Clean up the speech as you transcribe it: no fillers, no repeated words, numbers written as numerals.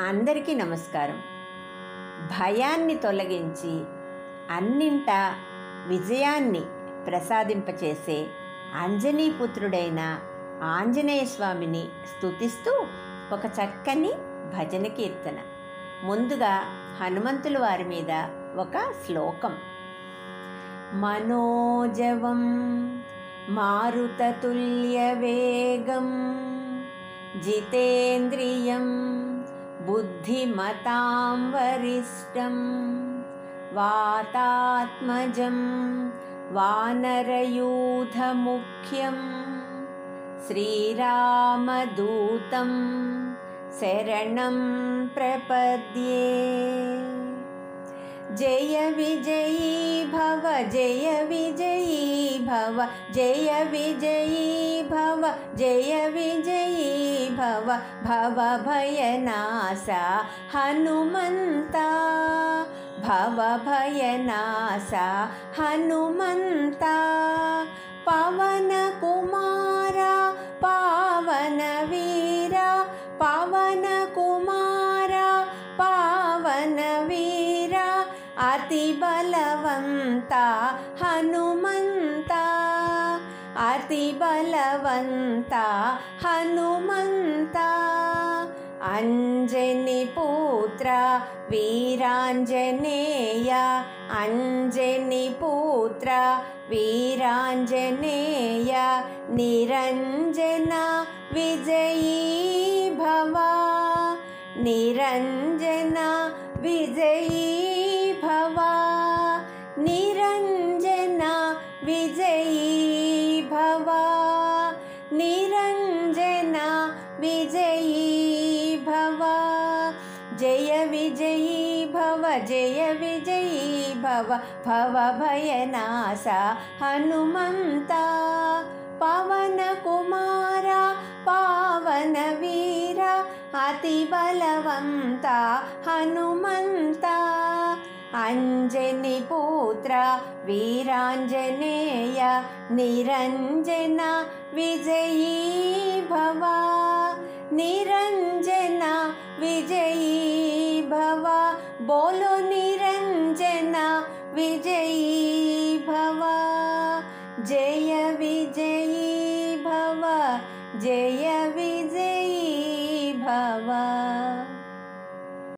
అందరికీ నమస్కారం. భయాన్ని తొలగించి అన్నింటా విజయాన్ని ప్రసాదింపచేసే అంజనీపుత్రుడైన ఆంజనేయ స్వామిని స్తుతిస్తూ ఒక చక్కని భజన కీర్తన. ముందుగా హనుమంతుల వారి మీద ఒక శ్లోకం. మనోజవం మారుతతుల్యవేగం జితేంద్రియం బుద్ధిమతాం వరిష్టం వాతాత్మజం వానరయూథముఖ్యం శ్రీరామదూతం శరణం ప్రపద్యే. జయ విజయీ భవ జయ విజయీ భవ జయ విజయీ భవ జయ విజయీ భవ భవ భయనాశ హనుమంత భవ భయనాశ హనుమంత పవన కుమార పావన వీర పవన కుమార పావన వీర అతి బలవంత హనుమంత అతి బలవంత హనుమంత అంజని పుత్ర వీరాంజనేయ అంజని పుత్ర వీరాంజనేయ నిరంజన విజయీ భవ నిరంజన విజయీ భవ నిరంజన విజయీ భవ నిరంజన విజయీ భవ. జయ విజయీ భవ జయ విజయీ భవ భవ భయనాశ హనుమంత పవన కుమార పావన వీర అతి బలవంత హనుమంత అంజని పుత్ర వీరాంజనేయ నిరంజన విజయీ భవ నిరంజన విజయీ భవ బోలో నిరంజన విజయీ భవ. జయ